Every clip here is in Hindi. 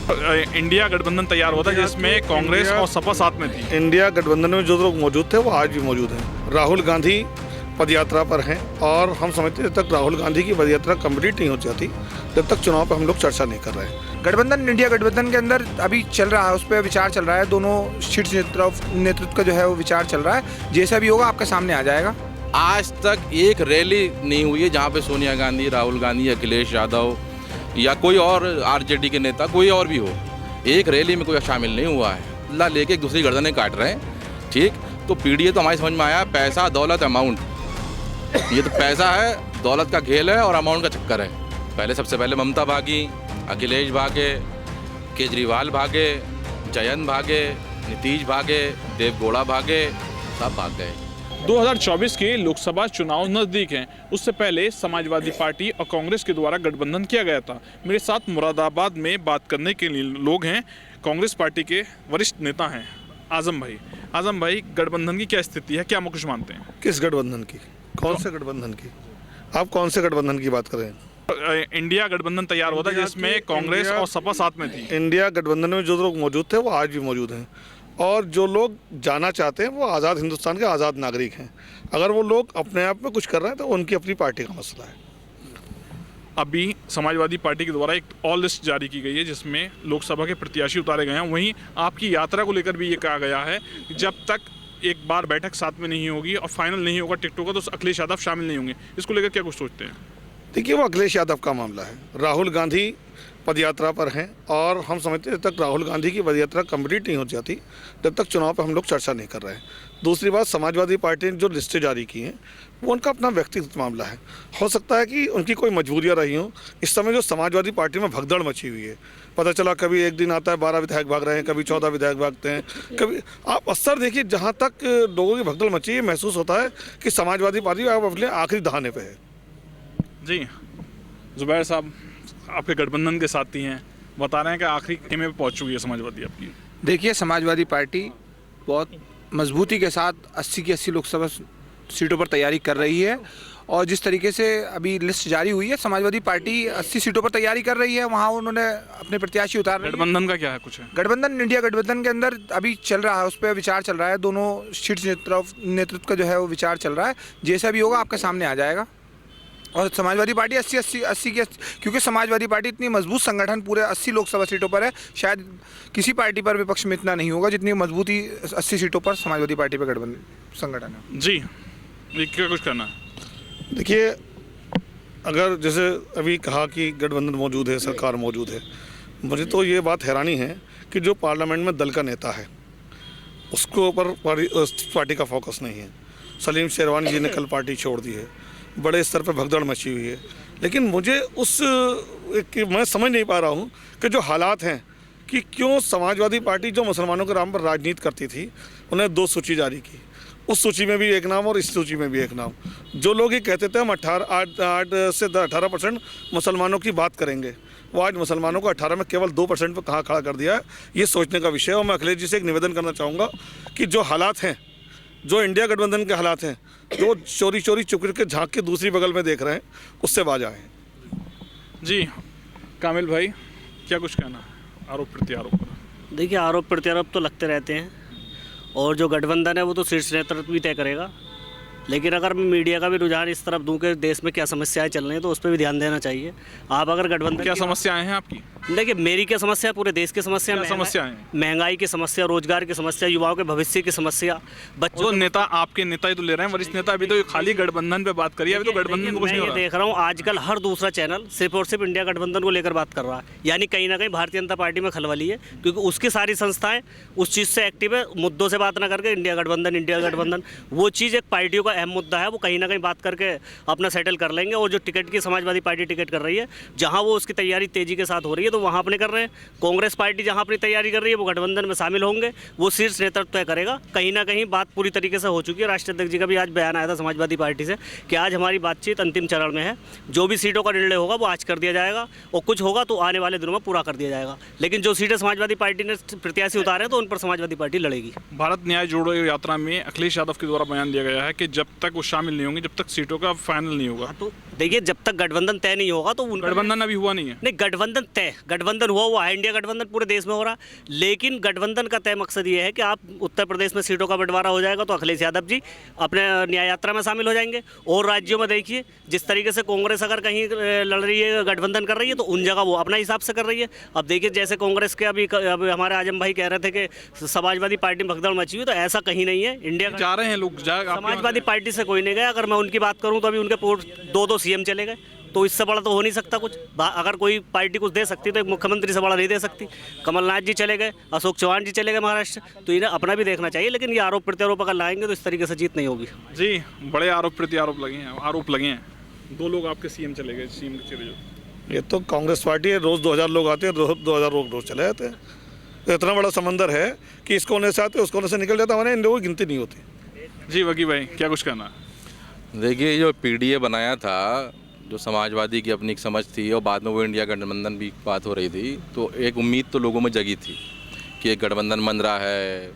इंडिया गठबंधन तैयार हुआ था जिसमें कांग्रेस और सपा साथ में थी। इंडिया गठबंधन में जो लोग मौजूद थे वो आज भी मौजूद हैं। राहुल गांधी पदयात्रा पर हैं और हम समझते हैं जब तक राहुल गांधी की पदयात्रा कंप्लीट नहीं हो जाती जब तक चुनाव पर हम लोग चर्चा नहीं कर रहे हैं। गठबंधन इंडिया गठबंधन के अंदर अभी चल रहा है, उस पर विचार चल रहा है। दोनों शीर्ष नेतृत्व का जो है वो विचार चल रहा है। जैसा भी होगा आपके सामने आ जाएगा। आज तक एक रैली नहीं हुई है जहाँ पे सोनिया गांधी, राहुल गांधी, अखिलेश यादव या कोई और आरजेडी के नेता कोई और भी हो, एक रैली में कोई शामिल नहीं हुआ है। ला लेके एक दूसरी गर्दनें काट रहे हैं। ठीक, तो पीडीए तो हमारी समझ में आया, पैसा दौलत अमाउंट, ये तो पैसा है, दौलत का खेल है और अमाउंट का चक्कर है। पहले सबसे पहले ममता भागी, अखिलेश भागे, केजरीवाल भागे, जयंत भागे, नीतीश भागे, देवगौड़ा भागे, सब भाग गए। 2024 के लोकसभा चुनाव नज़दीक हैं। उससे पहले समाजवादी पार्टी और कांग्रेस के द्वारा गठबंधन किया गया था। मेरे साथ मुरादाबाद में बात करने के लिए लोग हैं। कांग्रेस पार्टी के वरिष्ठ नेता हैं आजम भाई। आजम भाई, गठबंधन की क्या स्थिति है, क्या हम कुछ मानते हैं? किस गठबंधन की? कौन से गठबंधन की? आप कौन से गठबंधन की बात कर रहे हैं? इंडिया गठबंधन तैयार हुआ था जिसमें कांग्रेस और सपा साथ में थी। इंडिया गठबंधन में जो लोग मौजूद थे वो आज भी मौजूद हैं और जो लोग जाना चाहते हैं वो आज़ाद हिंदुस्तान के आज़ाद नागरिक हैं। अगर वो लोग अपने आप में कुछ कर रहे हैं तो उनकी अपनी पार्टी का मसला है। अभी समाजवादी पार्टी के द्वारा एक ऑल लिस्ट जारी की गई है जिसमें लोकसभा के प्रत्याशी उतारे गए हैं। वहीं आपकी यात्रा को लेकर भी ये कहा गया है कि जब तक एक बार बैठक साथ में नहीं होगी और फाइनल नहीं होगा टिकटों का तो अखिलेश यादव शामिल नहीं होंगे। इसको लेकर क्या कुछ सोचते हैं? देखिए, वो अखिलेश यादव का मामला है। राहुल गांधी पदयात्रा पर हैं और हम समझते हैं जब तक राहुल गांधी की पदयात्रा कंप्लीट नहीं हो जाती जब तक चुनाव पर हम लोग चर्चा नहीं कर रहे हैं। दूसरी बात, समाजवादी पार्टी ने जो लिस्टें जारी की हैं वो उनका अपना व्यक्तिगत मामला है। हो सकता है कि उनकी कोई मजबूरियां रही हों। इस समय जो समाजवादी पार्टी में भगदड़ मची हुई है, पता चला कभी एक दिन आता है 12 विधायक भाग रहे हैं, कभी 14 विधायक भागते हैं, कभी आप अक्सर देखिए जहाँ तक लोगों की भगदड़ मची है महसूस होता है कि समाजवादी पार्टी अब अपने आखिरी दहाने पर है। जी जुबैर साहब, आपके गठबंधन के साथी हैं, बता रहे हैं कि आखिरी खेमे पे पहुंच चुकी है समाजवादी आपकी। देखिए, समाजवादी पार्टी बहुत मजबूती के साथ 80 की 80 लोकसभा सीटों पर तैयारी कर रही है और जिस तरीके से अभी लिस्ट जारी हुई है, समाजवादी पार्टी 80 सीटों पर तैयारी कर रही है। वहाँ उन्होंने अपने प्रत्याशी उतार रहे हैं। गठबंधन का क्या है कुछ है? गठबंधन इंडिया गठबंधन के अंदर अभी चल रहा है, उस पर विचार चल रहा है। दोनों शीर्ष नेतृत्व का जो है वो विचार चल रहा है। जैसा भी होगा आपके सामने आ जाएगा। और समाजवादी पार्टी 80 की, क्योंकि समाजवादी पार्टी इतनी मजबूत संगठन पूरे 80 लोकसभा सीटों पर है, शायद किसी पार्टी पर विपक्ष में इतना नहीं होगा जितनी मजबूती 80 सीटों पर समाजवादी पार्टी पर गठबंधन संगठन है। जी, ये क्या कुछ करना? देखिए, अगर जैसे अभी कहा कि गठबंधन मौजूद है, सरकार मौजूद है, मुझे तो ये बात हैरानी है कि जो पार्लियामेंट में दल का नेता है उसको ऊपर पार्टी का फोकस नहीं है। सलीम शेरवानी जी ने कल पार्टी छोड़ दी है, बड़े स्तर पर भगदड़ मची हुई है। लेकिन मुझे मैं समझ नहीं पा रहा हूँ कि जो हालात हैं कि क्यों समाजवादी पार्टी जो मुसलमानों के नाम पर राजनीति करती थी उन्हें 2 सूची जारी की, उस सूची में भी एक नाम और इस सूची में भी एक नाम। जो लोग ये कहते थे हम 8 से 18% मुसलमानों की बात करेंगे, वो आज मुसलमानों को 18 में केवल 2% पर कहाँ खड़ा कर दिया है। ये सोचने का विषय है। और मैं अखिलेश जी से एक निवेदन करना चाहूँगा कि जो हालात हैं, जो इंडिया गठबंधन के हालात हैं, जो चोरी चोरी चुप के झांक के दूसरी बगल में देख रहे हैं, उससे बाज आए। जी कामिल भाई, क्या कुछ कहना है आरोप प्रत्यारोप पर? देखिए, आरोप प्रत्यारोप तो लगते रहते हैं और जो गठबंधन है वो तो शीर्ष नेतृत्व भी तय करेगा। लेकिन अगर मैं मीडिया का भी रुझान इस तरफ दूं कि देश में क्या समस्याएं चल रही हैं तो उस पर भी ध्यान देना चाहिए। आप अगर गठबंधन क्या समस्याएं हैं आपकी? देखिए, मेरी क्या समस्या, पूरे देश की समस्या, महंगाई की समस्या, रोजगार की समस्या, युवाओं के भविष्य की समस्या, बच्चों। नेता आपके नेता ही तो ले रहे हैं, वरिष्ठ नेता। अभी तो खाली गठबंधन पे बात करिए, अभी तो गठबंधन को कुछ नहीं हो रहा। देख रहा हूँ आजकल हर दूसरा चैनल सिर्फ और सिर्फ इंडिया गठबंधन को लेकर बात कर रहा है। यानी कहीं ना कहीं भारतीय जनता पार्टी में खलबली है, क्योंकि उसकी सारी संस्थाएं उस चीज़ से एक्टिव है। मुद्दों से बात ना करके इंडिया गठबंधन वो चीज़ एक पार्टियों का अहम मुद्दा है, वो कहीं ना कहीं बात करके अपना सेटल कर लेंगे। और जो टिकट की समाजवादी पार्टी टिकट कर रही है, जहाँ वो उसकी तैयारी तेजी के साथ हो रही है तो वहाँ अपने कर रहे हैं। कांग्रेस पार्टी जहां अपनी तैयारी कर रही है वो गठबंधन में शामिल होंगे, वो शीर्ष नेतृत्व तय करेगा। कहीं ना कहीं बात पूरी तरीके से हो चुकी है। राष्ट्रीय अध्यक्ष जी का भी आज बयान आया था समाजवादी पार्टी से कि आज हमारी बातचीत अंतिम चरण में है। जो भी सीटों का निर्णय होगा वो आज कर दिया जाएगा और कुछ होगा तो आने वाले दिनों में पूरा कर दिया जाएगा। लेकिन जो सीटें समाजवादी पार्टी ने प्रत्याशी उतारे हैं तो उन पर समाजवादी पार्टी लड़ेगी। भारत न्याय जोड़ो यात्रा में अखिलेश यादव के द्वारा बयान दिया गया है कि जब तक वो शामिल नहीं होंगे, जब तक सीटों का फाइनल नहीं होगा। तो देखिए जब तक गठबंधन तय नहीं होगा तो उनका गठबंधन अभी हुआ नहीं है। नहीं, गठबंधन हुआ है, इंडिया गठबंधन पूरे देश में हो रहा है, लेकिन गठबंधन का तय मकसद ये है कि आप उत्तर प्रदेश में सीटों का बंटवारा हो जाएगा तो अखिलेश यादव जी अपने न्याय यात्रा में शामिल हो जाएंगे। और राज्यों में देखिए जिस तरीके से कांग्रेस अगर कहीं लड़ रही है, गठबंधन कर रही है, तो उन जगह वो अपना हिसाब से कर रही है। अब देखिए जैसे कांग्रेस के अभी हमारे आजम भाई कह रहे थे कि समाजवादी पार्टी में भगदड़ मची हुई, तो ऐसा कहीं नहीं है। इंडिया जा रहे हैं लोग, समाजवादी पार्टी से कोई नहीं गया। अगर मैं उनकी बात करूं तो अभी उनके 2 सीएम चले गए, तो इससे बड़ा तो हो नहीं सकता कुछ। अगर कोई पार्टी कुछ दे सकती तो एक मुख्यमंत्री से बड़ा नहीं दे सकती। कमलनाथ जी चले गए, अशोक चौहान जी चले गए महाराष्ट्र, तो इन्हें अपना भी देखना चाहिए। लेकिन ये आरोप प्रत्यारोप अगर लाएंगे तो इस तरीके से जीत नहीं होगी। जी, बड़े आरोप प्रत्यारोप लगे हैं। 2 लोग आपके सीएम चले गए, सीएम चले जो। ये तो कांग्रेस पार्टी है, रोज़ 2000 लोग आते हैं, 2000 लोग रोज़ चले जाते हैं। तो इतना बड़ा समंदर है कि इस कोने से आते उसको कोने से निकल जाता, हमारे इन लोगों की गिनती नहीं होती। जी वकी भाई, क्या कुछ कहना? देखिए जो पीडीए बनाया था, जो समाजवादी की अपनी एक समझ थी, और बाद में वो इंडिया गठबंधन भी बात हो रही थी, तो एक उम्मीद तो लोगों में जगी थी कि एक गठबंधन बन रहा है,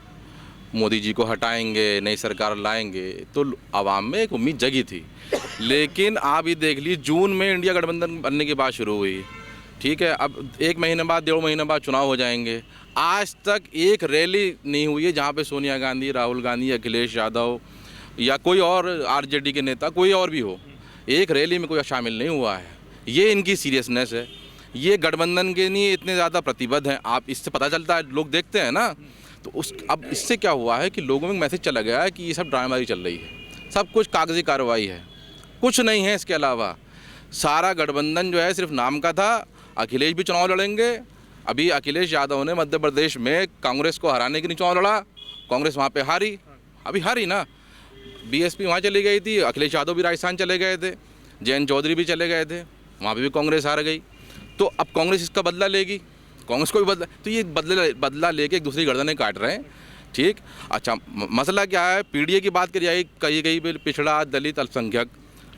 मोदी जी को हटाएंगे, नई सरकार लाएंगे, तो आवाम में एक उम्मीद जगी थी। लेकिन आप ये देख लीजिए, जून में इंडिया गठबंधन बनने की बात शुरू हुई, ठीक है, अब 1 महीने बाद 1.5 महीने बाद चुनाव हो जाएंगे। आज तक एक रैली नहीं हुई है जहाँ पे सोनिया गांधी, राहुल गांधी, अखिलेश यादव या कोई और आरजेडी के नेता, कोई और भी हो, एक रैली में कोई शामिल नहीं हुआ है। ये इनकी सीरियसनेस है। ये गठबंधन के लिए इतने ज़्यादा प्रतिबद्ध हैं, आप इससे पता चलता है, लोग देखते हैं ना। तो अब इससे क्या हुआ है कि लोगों में मैसेज चला गया है कि ये सब ड्रामेबाजी चल रही है, सब कुछ कागजी कार्रवाई है, कुछ नहीं है इसके अलावा। सारा गठबंधन जो है सिर्फ नाम का था। अखिलेश भी चुनाव लड़ेंगे। अभी अखिलेश यादव ने मध्य प्रदेश में कांग्रेस को हराने के लिए चुनाव लड़ा, कांग्रेस वहाँ पे हारी, अभी हारी ना। बीएसपी वहाँ चली गई थी, अखिलेश यादव भी राजस्थान चले गए थे, जयंत चौधरी भी चले गए थे, वहाँ पे भी कांग्रेस हार गई। तो अब कांग्रेस इसका बदला लेगी, कांग्रेस को भी बदला, तो ये बदला लेके एक दूसरी गर्दनें काट रहे हैं। ठीक, अच्छा मसला क्या है? पीडीए की बात कही गई पिछड़ा, दलित, अल्पसंख्यक।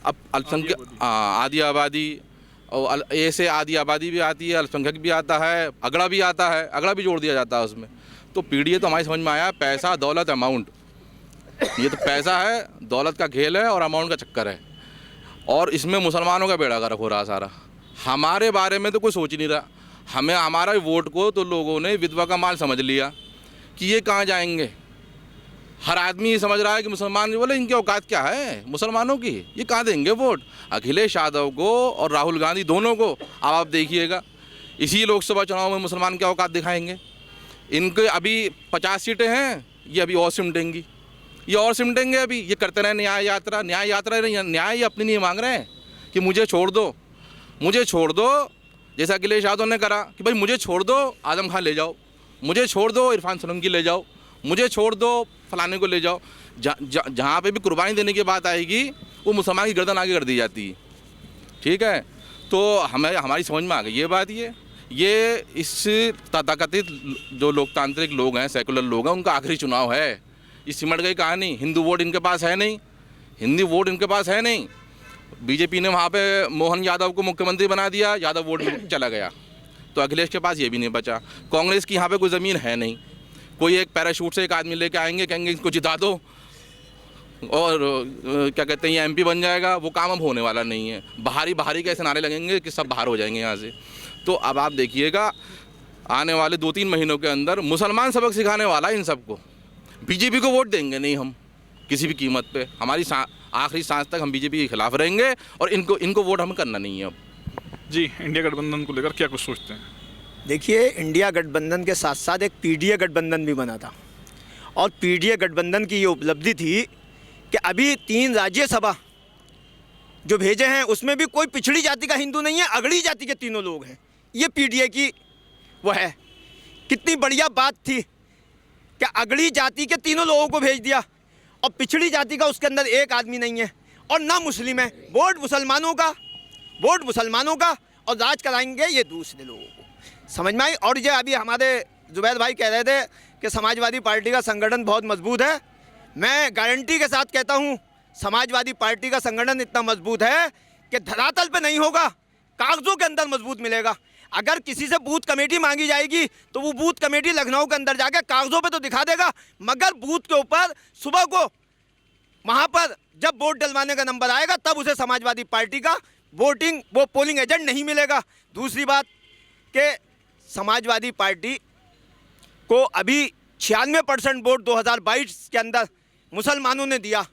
अब अल्पसंख्यक आदि आबादी, और ऐसे आदि आबादी भी आती है, अल्पसंख्यक भी आता है, अगड़ा भी आता है, अगड़ा भी जोड़ दिया जाता है उसमें। तो पीडीए तो हमारी समझ में आया, पैसा, दौलत, अमाउंट, ये तो पैसा है, दौलत का खेल है और अमाउंट का चक्कर है। और इसमें मुसलमानों का बेड़ा गर्क हो रहा सारा। हमारे बारे में तो कोई सोच ही नहीं रहा। हमें हमारा वोट को तो लोगों ने विधवा का माल समझ लिया कि ये कहाँ जाएंगे। हर आदमी ये समझ रहा है कि मुसलमान बोले इनकी औकात क्या है, मुसलमानों की ये कहाँ देंगे वोट। अखिलेश यादव को और राहुल गांधी दोनों को अब आप देखिएगा, इसी लोकसभा चुनाव में मुसलमान क्या औकात दिखाएंगे। इनके अभी 50 सीटें हैं, ये अभी और सिमटेंगी, ये और सिमटेंगे। अभी ये करते रहे न्याय यात्रा, न्याय ये अपनी नहीं मांग रहे हैं कि मुझे छोड़ दो, मुझे छोड़ दो, जैसा अखिलेश यादव ने करा कि भाई मुझे छोड़ दो, आजम खान ले जाओ, मुझे छोड़ दो, इरफान सोलंकी ले जाओ, मुझे छोड़ दो, फलाने को ले जाओ। जहाँ पे भी कुर्बानी देने की बात आएगी वो मुसलमान की गर्दन आगे कर दी जाती है। ठीक है, तो हमारी समझ में आ गई ये बात। ये इस तथाकथित जो लोकतांत्रिक लोग हैं, सेकुलर लोग हैं, उनका आखिरी चुनाव है। ये सिमट गई कहानी। हिंदू वोट इनके पास है नहीं, हिंदी वोट इनके पास है नहीं। बीजेपी ने वहाँ पे मोहन यादव को मुख्यमंत्री बना दिया, यादव वोट चला गया, तो अखिलेश के पास ये भी नहीं बचा। कांग्रेस की यहाँ पे कोई ज़मीन है नहीं। कोई एक पैराशूट से एक आदमी लेके आएंगे, कहेंगे इसको जिता दो और क्या कहते हैं ये एमपी बन जाएगा, वो काम अब होने वाला नहीं है। बाहरी के ऐसे नारे लगेंगे कि सब बाहर हो जाएंगे यहाँ से। तो अब आप देखिएगा आने वाले 2-3 महीनों के अंदर मुसलमान सबक सिखाने वाला है इन सबको। बीजेपी को वोट देंगे नहीं हम किसी भी कीमत पे। हमारी आखिरी सांस तक हम बीजेपी के खिलाफ रहेंगे और इनको वोट हमें करना नहीं है अब। जी, इंडिया गठबंधन को लेकर क्या कुछ सोचते हैं? देखिए, इंडिया गठबंधन के साथ साथ एक पीडीए गठबंधन भी बना था, और पीडीए गठबंधन की ये उपलब्धि थी कि अभी 3 राज्यसभा जो भेजे हैं उसमें भी कोई पिछड़ी जाति का हिंदू नहीं है, अगड़ी जाति के तीनों लोग हैं। ये पीडीए की वो है। कितनी बढ़िया बात थी कि अगड़ी जाति के तीनों लोगों को भेज दिया और पिछड़ी जाति का उसके अंदर एक आदमी नहीं है और ना मुस्लिम है। वोट मुसलमानों का और राज कराएंगे ये दूसरे लोगों को। समझ में आई। और ये अभी हमारे जुबैद भाई कह रहे थे कि समाजवादी पार्टी का संगठन बहुत मजबूत है। मैं गारंटी के साथ कहता हूँ समाजवादी पार्टी का संगठन इतना मजबूत है कि धरातल पे नहीं होगा, कागजों के अंदर मजबूत मिलेगा। अगर किसी से बूथ कमेटी मांगी जाएगी तो वो बूथ कमेटी लखनऊ के अंदर जाके कागजों पे तो दिखा देगा, मगर बूथ के ऊपर सुबह को वहाँ पर जब वोट डलवाने का नंबर आएगा तब उसे समाजवादी पार्टी का वो पोलिंग एजेंट नहीं मिलेगा। दूसरी बात कि समाजवादी पार्टी को अभी 96% वोट 2022 के अंदर मुसलमानों ने दिया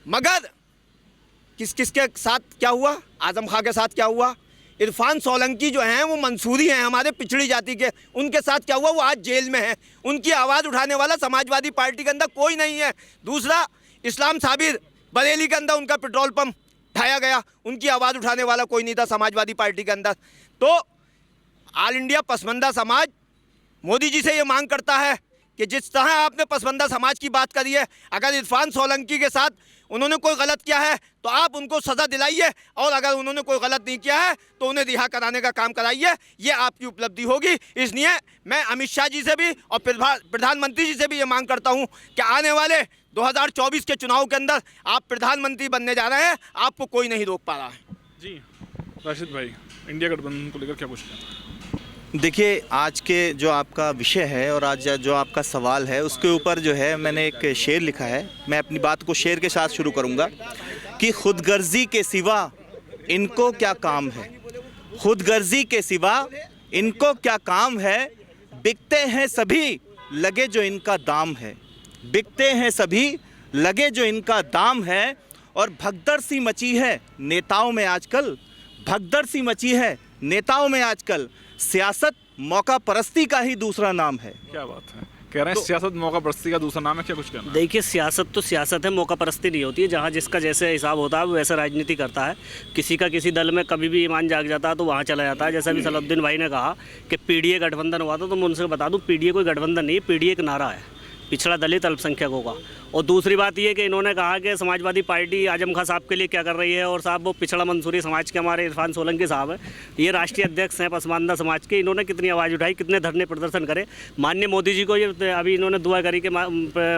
मगर किसके साथ क्या हुआ? आजम खां के साथ क्या हुआ? इरफान सोलंकी जो हैं वो मंसूरी हैं हमारे पिछड़ी जाति के, उनके साथ क्या हुआ? वो आज जेल में हैं। उनकी आवाज़ उठाने वाला समाजवादी पार्टी के अंदर कोई नहीं है। दूसरा, इस्लाम साबिर बरेली के अंदर उनका पेट्रोल पंप ढाया गया, उनकी आवाज़ उठाने वाला कोई नहीं था समाजवादी पार्टी के अंदर। तो ऑल इंडिया पसमानदा समाज मोदी जी से ये मांग करता है कि जिस तरह आपने पसमानदा समाज की बात करी है, अगर इरफान सोलंकी के साथ उन्होंने कोई गलत किया है तो आप उनको सज़ा दिलाइए, और अगर उन्होंने कोई गलत नहीं किया है तो उन्हें रिहा कराने का काम कराइए। ये आपकी उपलब्धि होगी। इसलिए मैं अमित शाह जी से भी और प्रधानमंत्री जी से भी ये मांग करता हूँ कि आने वाले 2024 के चुनाव के अंदर आप प्रधानमंत्री बनने जा रहे हैं, आपको कोई नहीं रोक पा रहा है। जी राशिद भाई, इंडिया गठबंधन को लेकर क्या कुछ कहना है? देखिए, आज के जो आपका विषय है और आज जो आपका सवाल है उसके ऊपर जो है मैंने एक शेर लिखा है। मैं अपनी बात को शेर के साथ शुरू करूंगा कि खुदगर्जी के सिवा इनको क्या काम है, खुदगर्जी के सिवा इनको क्या काम है, बिकते हैं सभी लगे जो इनका दाम है, बिकते हैं सभी लगे जो इनका दाम है। और भगदड़ सी मची है नेताओं में आजकल, भगदड़ सी मची है नेताओं में आजकल। सियासत मौका परस्ती का ही दूसरा नाम है। क्या बात है, कह रहे हैं सियासत मौका परस्ती का दूसरा नाम है, क्या कुछ कहना है? देखिए, सियासत तो सियासत है, मौका परस्ती नहीं होती है। जहाँ जिसका जैसे हिसाब होता है वो वैसा राजनीति करता है। किसी का किसी दल में कभी भी ईमान जाग जाता है तो वहाँ चला जाता है। जैसा अभी सलाउद्दीन भाई ने कहा कि पीडीए गठबंधन हुआ था, तो मैं उनसे बता दूँ पीडीए कोई गठबंधन नहीं है, पीडीए एक नारा है पिछड़ा दलित अल्पसंख्यकों का। और दूसरी बात ये कि इन्होंने कहा कि समाजवादी पार्टी आजम खां साहब के लिए क्या कर रही है, और साहब वो पिछड़ा मंसूरी समाज के हमारे इरफान सोलंकी साहब हैं, ये राष्ट्रीय अध्यक्ष हैं पसमानदा समाज के। इन्होंने कितनी आवाज़ उठाई, कितने धरने प्रदर्शन करे। माननीय मोदी जी को ये अभी इन्होंने दुआ करी कि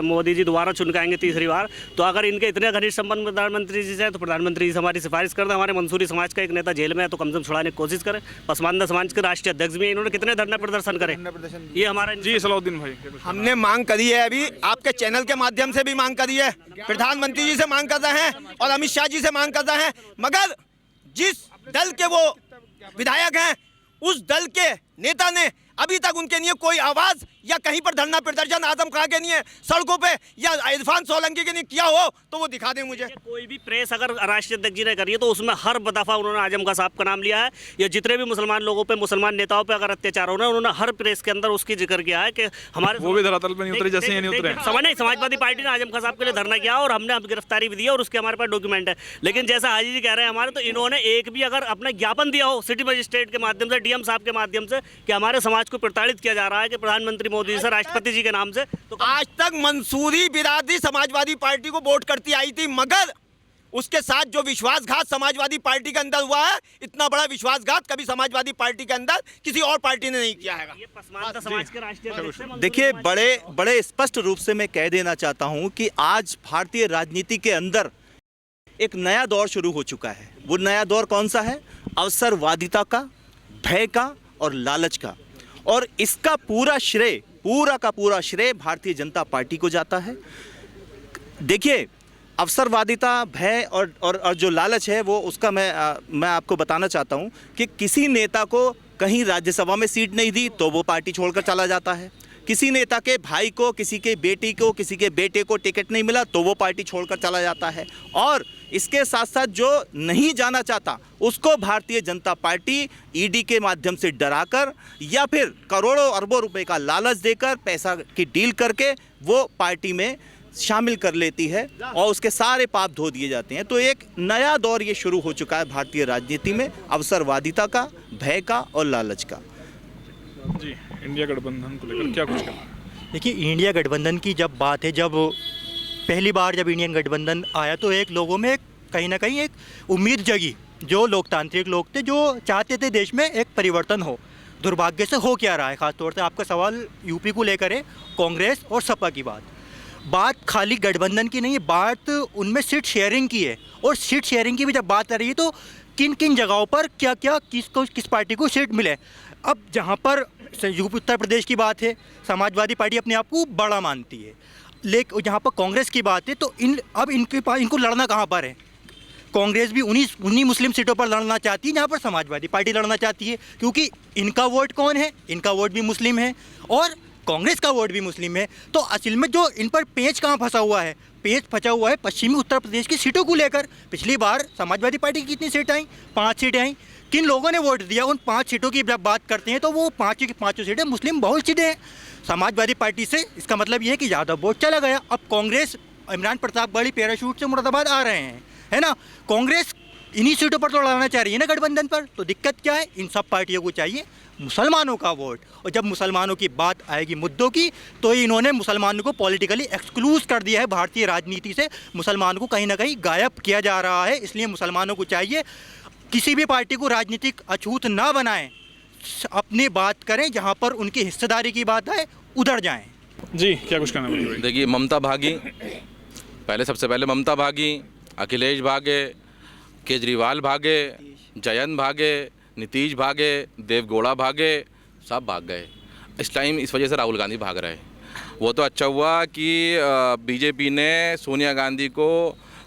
मोदी जी दोबारा चुन के आएंगे तीसरी बार। तो अगर इनके इतने घनिष्ठ संबंध प्रधानमंत्री जी से तो प्रधानमंत्री जी से हमारी सिफारिश कर दें, हमारे मंसूरी समाज का एक नेता जेल में है तो कम से कम छुड़ाने की कोशिश करें। पसमानदा समाज के राष्ट्रीय अध्यक्ष भी हैं, इन्होंने कितने धरने प्रदर्शन करे। ये हमारा जी सलाउद्दीन भाई, हमने मांग करी है, अभी आपके चैनल के माध्यम से भी मांग करी है, प्रधानमंत्री जी से मांग कर रहे हैं और अमित शाह जी से मांग कर रहे हैं। मगर जिस दल के वो विधायक हैं उस दल के नेता ने अभी तक उनके लिए कोई आवाज़ या कहीं पर धरना प्रदर्शन आजम खां के लिए सड़कों पे या इरफान सोलंकी के लिए किया हो तो वो दिखा दें मुझे। कोई भी प्रेस अगर राष्ट्रीय अध्यक्ष जी ने करी है तो उसमें हर दफ़ा उन्होंने आजम खां साहब का नाम लिया है, या जितने भी मुसलमान लोगों पे, मुसलमान नेताओं पे अगर अत्याचार हो रहा है उन्होंने हर प्रेस के अंदर उसकी जिक्र किया है कि हमारे वो भी धरातल पे नहीं उतरे जैसे ये नहीं उतरे। समझ नहीं, समाजवादी पार्टी ने आजम खां साहब के लिए धरना किया और हमने गिरफ्तारी भी दी और उसके हमारे पास डॉक्यूमेंट है। लेकिन जैसा हाजी जी कह रहे हैं हमारे, तो इन्होंने एक भी अगर अपना ज्ञापन दिया हो सिटी मजिस्ट्रेट के माध्यम से, डीएम साहब के माध्यम से, कि हमारे समाज को प्रताड़ित किया जा रहा है कि प्रधानमंत्री मोदी से, राष्ट्रपति जी के नाम से, तो आज तक मंसूरी बिरादरी समाजवादी पार्टी को वोट करती आई थी, मगर उसके साथ जो विश्वासघात समाजवादी पार्टी के अंदर हुआ है, इतना बड़ा विश्वासघात कभी समाजवादी पार्टी के अंदर किसी और पार्टी ने नहीं किया है। ये पसमानदा समाज के राष्ट्रीय अध्यक्ष हैं। देखिए, बड़े स्पष्ट रूप से मैं कह देना चाहता हूं कि आज भारतीय राजनीति के अंदर एक नया दौर शुरू हो चुका है। वो नया दौर कौन सा है? अवसरवादिता का, भय का और लालच का। और इसका पूरा का पूरा श्रेय भारतीय जनता पार्टी को जाता है। देखिए, अवसरवादिता, भय और जो लालच है वो उसका मैं आपको बताना चाहता हूं कि किसी नेता को कहीं राज्यसभा में सीट नहीं दी तो वो पार्टी छोड़कर चला जाता है। किसी नेता के भाई को, किसी के बेटी को, किसी के बेटे को टिकट नहीं मिला तो वो पार्टी छोड़कर चला जाता है। और इसके साथ साथ जो नहीं जाना चाहता उसको भारतीय जनता पार्टी ईडी के माध्यम से डराकर या फिर करोड़ों अरबों रुपए का लालच देकर, पैसा की डील करके वो पार्टी में शामिल कर लेती है और उसके सारे पाप धो दिए जाते हैं। तो एक नया दौर ये शुरू हो चुका है भारतीय राजनीति में, अवसरवादिता का, भय का और लालच का। जी, इंडिया गठबंधन को लेकर क्या कुछ कहना है? देखिए, इंडिया गठबंधन की जब बात है, जब पहली बार जब इंडियन गठबंधन आया तो एक लोगों में कहीं ना कहीं एक उम्मीद जगी, जो लोकतांत्रिक लोग थे, जो चाहते थे देश में एक परिवर्तन हो। दुर्भाग्य से हो क्या रहा है, खासतौर से आपका सवाल यूपी को लेकर है, कांग्रेस और सपा की बात खाली गठबंधन की नहीं है, बात उनमें सीट शेयरिंग की है। और सीट शेयरिंग की भी जब बात आ रही है तो किन किन जगहों पर क्या क्या किस पार्टी को सीट मिले। अब जहाँ पर यूपी उत्तर प्रदेश की बात है, समाजवादी पार्टी अपने आप को बड़ा मानती है। जहाँ पर कांग्रेस की बात है तो अब इनके पास इनको लड़ना कहाँ पर है। कांग्रेस भी उन्हीं मुस्लिम सीटों पर लड़ना चाहती है जहाँ पर समाजवादी पार्टी लड़ना चाहती है, क्योंकि इनका वोट कौन है, इनका वोट भी मुस्लिम है और कांग्रेस का वोट भी मुस्लिम है। तो असल में जो इन पर पेंच कहाँ फंसा हुआ है, पेंच फंसा हुआ है पश्चिमी उत्तर प्रदेश की सीटों को लेकर। पिछली बार समाजवादी पार्टी की कितनी सीटें आई, 5 सीटें आई। किन लोगों ने वोट दिया, उन 5 सीटों की जब बात करते हैं तो वो 5 की 5 सीटें मुस्लिम बहुल सीटें हैं। समाजवादी पार्टी से इसका मतलब ये है कि ज़्यादा वोट चला गया। अब कांग्रेस इमरान प्रतापगढ़ी पैराशूट से मुरादाबाद आ रहे हैं, है ना। कांग्रेस इन्हीं सीटों पर तो लड़ना चाह रही है ना गठबंधन पर। तो दिक्कत क्या है, इन सब पार्टियों को चाहिए मुसलमानों का वोट। और जब मुसलमानों की बात आएगी मुद्दों की तो इन्होंने मुसलमानों को पॉलिटिकली एक्सक्लूज कर दिया है। भारतीय राजनीति से मुसलमानों को कहीं ना कहीं गायब किया जा रहा है। इसलिए मुसलमानों को चाहिए किसी भी पार्टी को राजनीतिक अछूत ना बनाएं, अपनी बात करें, जहां पर उनकी हिस्सेदारी की बात है उधर जाएं। जी क्या कुछ कहना है? देखिए, ममता भागी, सबसे पहले ममता भागी, अखिलेश भागे, केजरीवाल भागे, जयंत भागे, नीतीश भागे, देवगौड़ा भागे, सब भाग गए। इस टाइम इस वजह से राहुल गांधी भाग रहे हैं। वो तो अच्छा हुआ कि बीजेपी ने सोनिया गांधी को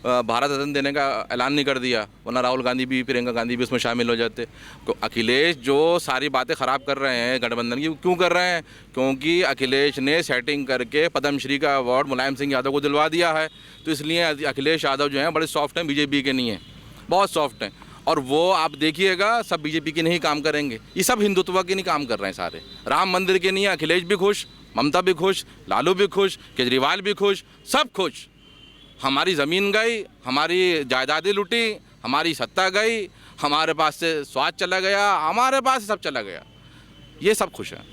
भारत रत्न देने का ऐलान नहीं कर दिया, वरना राहुल गांधी भी, प्रियंका गांधी भी उसमें शामिल हो जाते। तो अखिलेश जो सारी बातें ख़राब कर रहे हैं गठबंधन की, क्यों कर रहे हैं? क्योंकि अखिलेश ने सेटिंग करके पद्मश्री का अवार्ड मुलायम सिंह यादव को दिलवा दिया है। तो इसलिए अखिलेश यादव जो हैं बड़े सॉफ्ट हैं, बीजेपी के नहीं हैं, बहुत सॉफ्ट हैं। और वो आप देखिएगा सब बीजेपी के नहीं काम करेंगे, ये सब हिंदुत्व के नहीं काम कर रहे हैं सारे। राम मंदिर के नहीं है। अखिलेश भी खुश, ममता भी खुश, लालू भी खुश, केजरीवाल भी खुश, सब खुश। हमारी ज़मीन गई, हमारी जायदादें लुटी, हमारी सत्ता गई, हमारे पास से स्वाद चला गया, हमारे पास से सब चला गया, ये सब खुश हैं।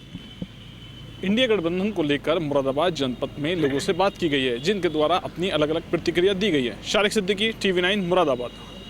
इंडिया गठबंधन को लेकर मुरादाबाद जनपद में लोगों से बात की गई है, जिनके द्वारा अपनी अलग अलग प्रतिक्रिया दी गई है। शारिक सिद्दीकी, TV9 मुरादाबाद।